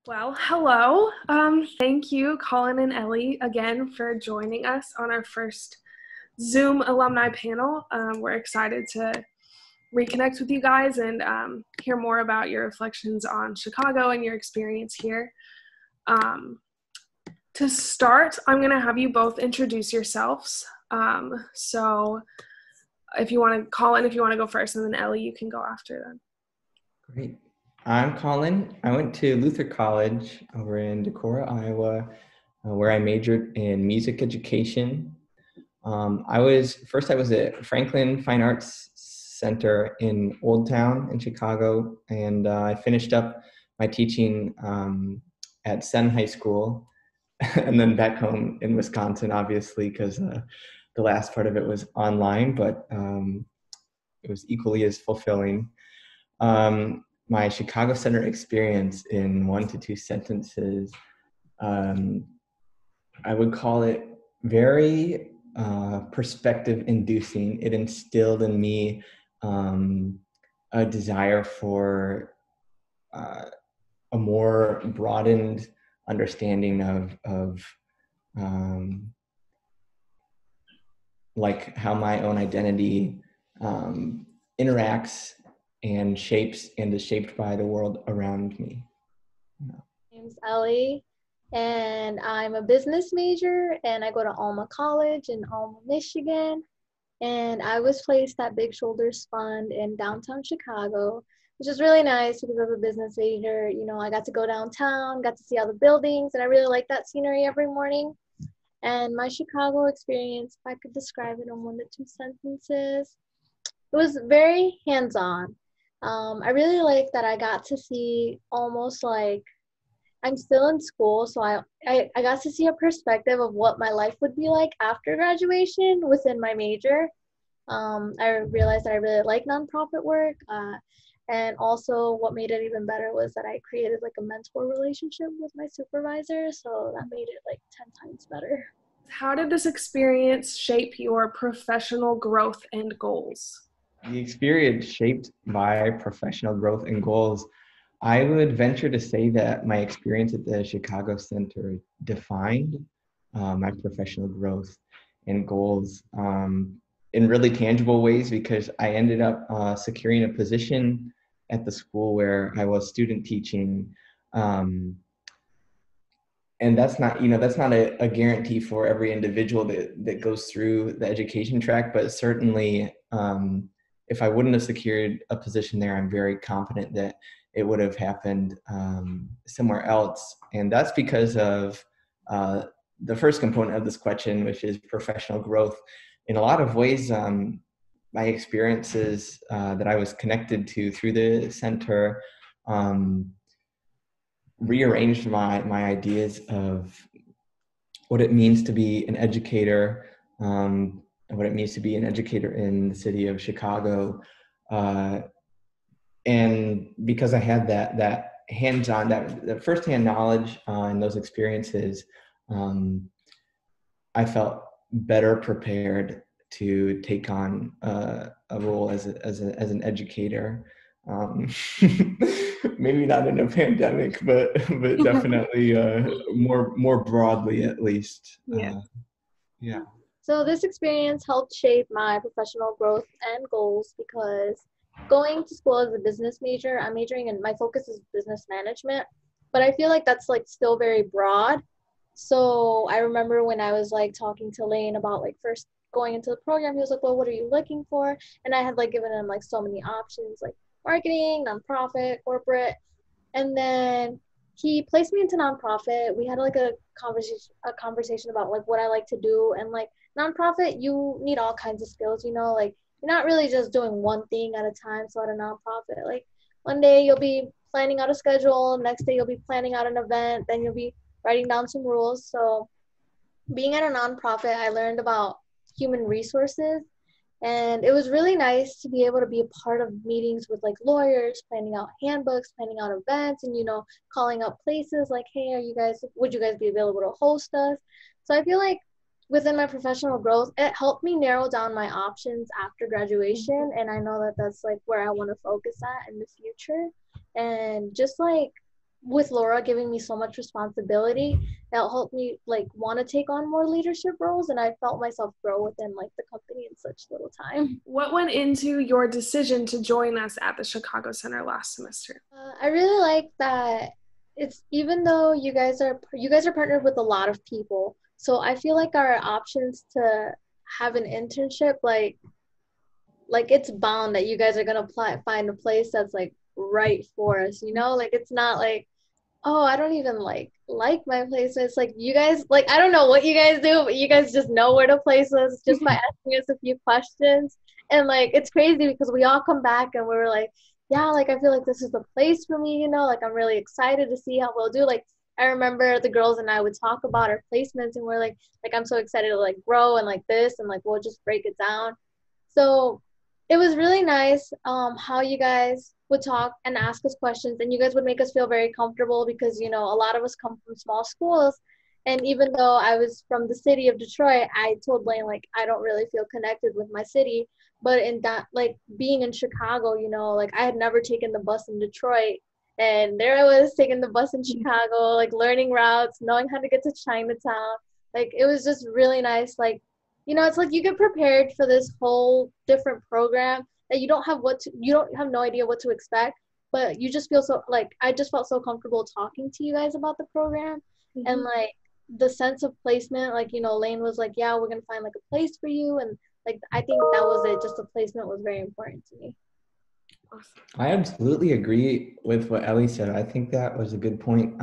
Well, hello. Thank you, Colin and Ellie, again for joining us on our first Zoom alumni panel. We're excited to reconnect with you guys and hear more about your reflections on Chicago and your experience here. To start, I'm going to have you both introduce yourselves. So if you want to, Colin, if you want to go first, and then Ellie, you can go after them. Great. I'm Colin. I went to Luther College over in Decorah, Iowa, where I majored in music education. I was at Franklin Fine Arts Center in Old Town in Chicago, and I finished up my teaching at Senn High School, and then back home in Wisconsin, obviously, because the last part of it was online, but it was equally as fulfilling. My Chicago Center experience in 1 to 2 sentences, I would call it very perspective inducing. It instilled in me a desire for a more broadened understanding of like how my own identity interacts and shapes and is shaped by the world around me. My name's Ellie, and I'm a business major, and I go to Alma College in Alma, Michigan, and I was placed at Big Shoulders Fund in downtown Chicago, which is really nice because as a business major, I got to go downtown, got to see all the buildings, and I really like that scenery every morning. And my Chicago experience, if I could describe it in 1 to 2 sentences, it was very hands-on. I really like that I got to see almost like I'm still in school, so I got to see a perspective of what my life would be like after graduation within my major. I realized that I really like nonprofit work, and also what made it even better was that I created like a mentor relationship with my supervisor, so that made it like 10 times better. How did this experience shape your professional growth and goals? The experience shaped my professional growth and goals. I would venture to say that my experience at the Chicago Center defined my professional growth and goals in really tangible ways, because I ended up securing a position at the school where I was student teaching. And that's not a guarantee for every individual that goes through the education track, but certainly if I wouldn't have secured a position there, I'm very confident that it would have happened somewhere else. And that's because of the first component of this question, which is professional growth. In a lot of ways, my experiences that I was connected to through the center rearranged my ideas of what it means to be an educator, and what it means to be an educator in the city of Chicago. And because I had that hands-on, that firsthand knowledge and those experiences, I felt better prepared to take on a role as an educator. Maybe not in a pandemic, but definitely more broadly, at least. Yeah. So this experience helped shape my professional growth and goals because going to school as a business major, I'm majoring in, my focus is business management, but I feel like that's like still very broad. So I remember when I was like talking to Lane about like first going into the program, he was like, well, what are you looking for? And I had like given him like so many options, like marketing, nonprofit, corporate. And then he placed me into nonprofit. We had like a conversation about like what I like to do. And like nonprofit, you need all kinds of skills, like you're not really just doing one thing at a time. So at a nonprofit, like one day you'll be planning out a schedule, next day you'll be planning out an event, then you'll be writing down some rules. So being at a nonprofit, I learned about human resources. And it was really nice to be able to be a part of meetings with like lawyers, planning out handbooks, planning out events, and, calling up places like, hey, would you guys be available to host us? So I feel like within my professional growth, it helped me narrow down my options after graduation. And I know that that's like where I want to focus at in the future. And just like with Laura giving me so much responsibility, that helped me like want to take on more leadership roles, and I felt myself grow within like the company in such little time. What went into your decision to join us at the Chicago Center last semester? I really like that it's even though you guys are partnered with a lot of people, so I feel like our options to have an internship like it's bound that you guys are gonna find a place that's like right for us, like it's not like, oh, I don't even like my place. It's like you guys, like, I don't know what you guys do, but you guys just know where to place us just by asking us a few questions. And like it's crazy because we all come back and we're like, yeah, like I feel like this is the place for me, like I'm really excited to see how we'll do. Like I remember the girls and I would talk about our placements and we're like I'm so excited to like grow and like this and like we'll just break it down. So it was really nice how you guys would talk and ask us questions, and you guys would make us feel very comfortable because, a lot of us come from small schools. And even though I was from the city of Detroit, I told Blaine, like, I don't really feel connected with my city. But in that, like, being in Chicago, like, I had never taken the bus in Detroit. And there I was taking the bus in Chicago, like, learning routes, knowing how to get to Chinatown. Like, it was just really nice, like, it's like you get prepared for this whole different program that you don't have no idea what to expect, but you just feel so like I just felt so comfortable talking to you guys about the program. And like the sense of placement, like, Lane was like, yeah, we're gonna find like a place for you, and like I think that was it. Just the placement was very important to me. Awesome. I absolutely agree with what Ellie said. I think that was a good point.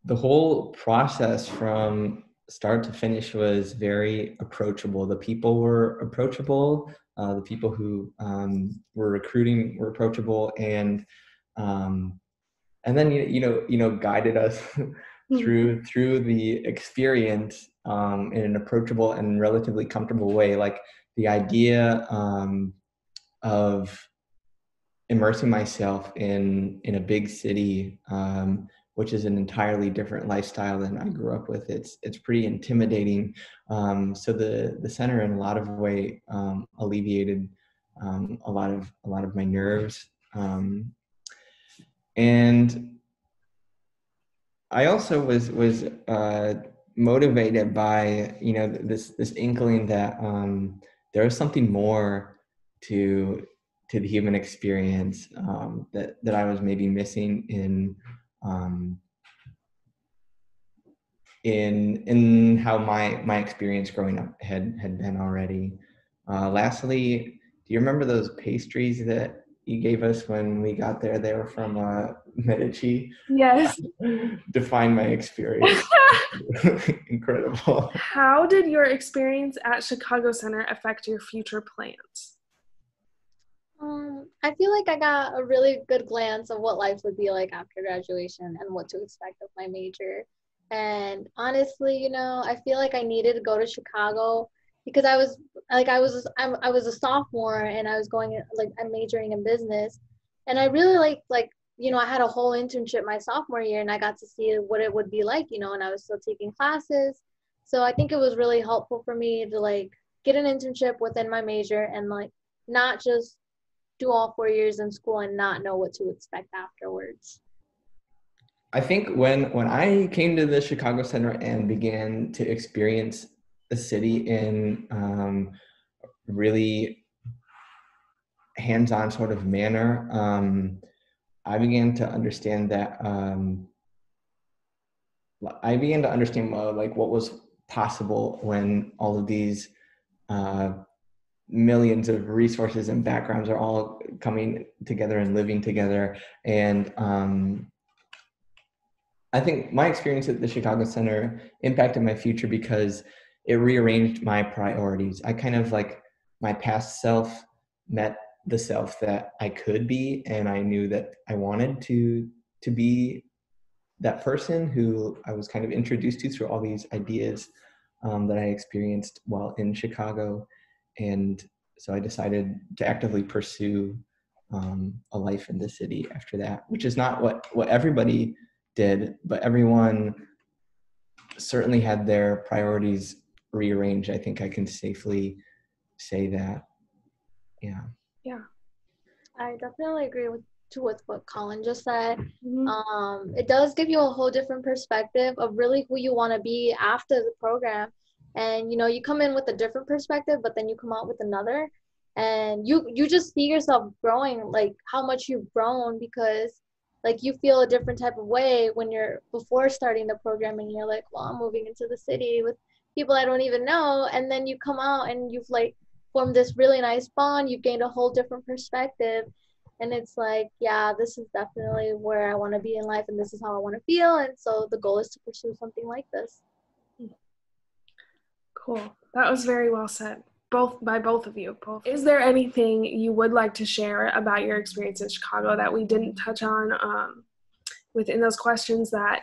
The whole process from start to finish was very approachable. The people were approachable. The people who were recruiting were approachable, and then guided us through the experience in an approachable and relatively comfortable way. Like the idea of immersing myself in a big city, which is an entirely different lifestyle than I grew up with. It's pretty intimidating. So the center in a lot of way alleviated a lot of my nerves, and I also was motivated by this inkling that there was something more to the human experience that I was maybe missing um, in how my experience growing up had been already. Lastly, do you remember those pastries that you gave us when we got there? They were from Medici. Yes. Define my experience. Incredible. How did your experience at Chicago Center affect your future plans? I feel like I got a really good glance of what life would be like after graduation and what to expect of my major. And honestly, I feel like I needed to go to Chicago because I was a sophomore and I was going like I'm majoring in business, and I really I had a whole internship my sophomore year and I got to see what it would be like, and I was still taking classes. So I think it was really helpful for me to like get an internship within my major and like not just do all 4 years in school and not know what to expect afterwards. I think when I came to the Chicago Center and began to experience the city in really hands-on sort of manner, I began to understand that like what was possible when all of these millions of resources and backgrounds are all coming together and living together. And I think my experience at the Chicago Center impacted my future because it rearranged my priorities. I kind of like my past self met the self that I could be, and I knew that I wanted to be that person who I was kind of introduced to through all these ideas that I experienced while in Chicago. And so I decided to actively pursue a life in the city after that, which is not what everybody did, but everyone certainly had their priorities rearranged. I think I can safely say that. Yeah. I definitely agree with to with what Colin just said. Mhm. It does give you a whole different perspective of really who you want to be after the program. And you come in with a different perspective, but then you come out with another, and you just see yourself growing, like how much you've grown, because like you feel a different type of way when you're before starting the program, and you're like, well, I'm moving into the city with people I don't even know, and then you come out and you've like formed this really nice bond. You've gained a whole different perspective, and it's like, yeah, this is definitely where I want to be in life, and this is how I want to feel. And so the goal is to pursue something like this. Cool. That was very well said, both of you. Is there anything you would like to share about your experience in Chicago that we didn't touch on within those questions that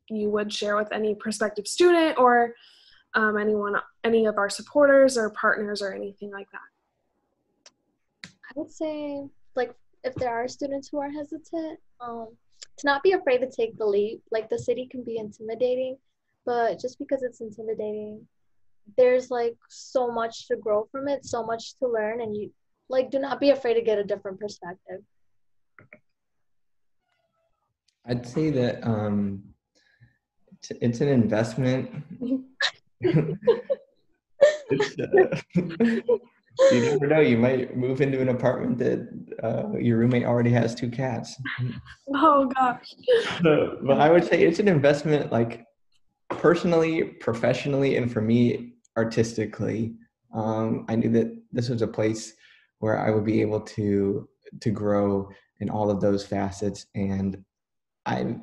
you would share with any prospective student or any of our supporters or partners or anything like that? I would say, like, if there are students who are hesitant, to not be afraid to take the leap. Like, the city can be intimidating, but just because it's intimidating, there's like so much to grow from it, so much to learn, and you like do not be afraid to get a different perspective. I'd say that it's an investment. You never know. You might move into an apartment that your roommate already has 2 cats. Oh gosh. But I would say it's an investment, like personally, professionally, and for me, artistically. I knew that this was a place where I would be able to grow in all of those facets, and I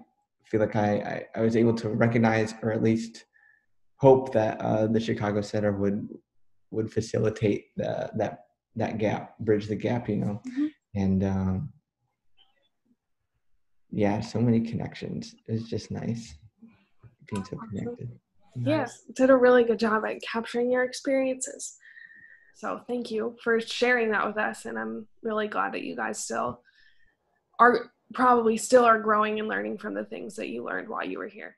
feel like I was able to recognize, or at least hope, that the Chicago Center would facilitate that gap, bridge the gap, Mm-hmm. and yeah, so many connections. It's just nice being so connected. Yes, did a really good job at capturing your experiences. So thank you for sharing that with us, and I'm really glad that you guys still are growing and learning from the things that you learned while you were here.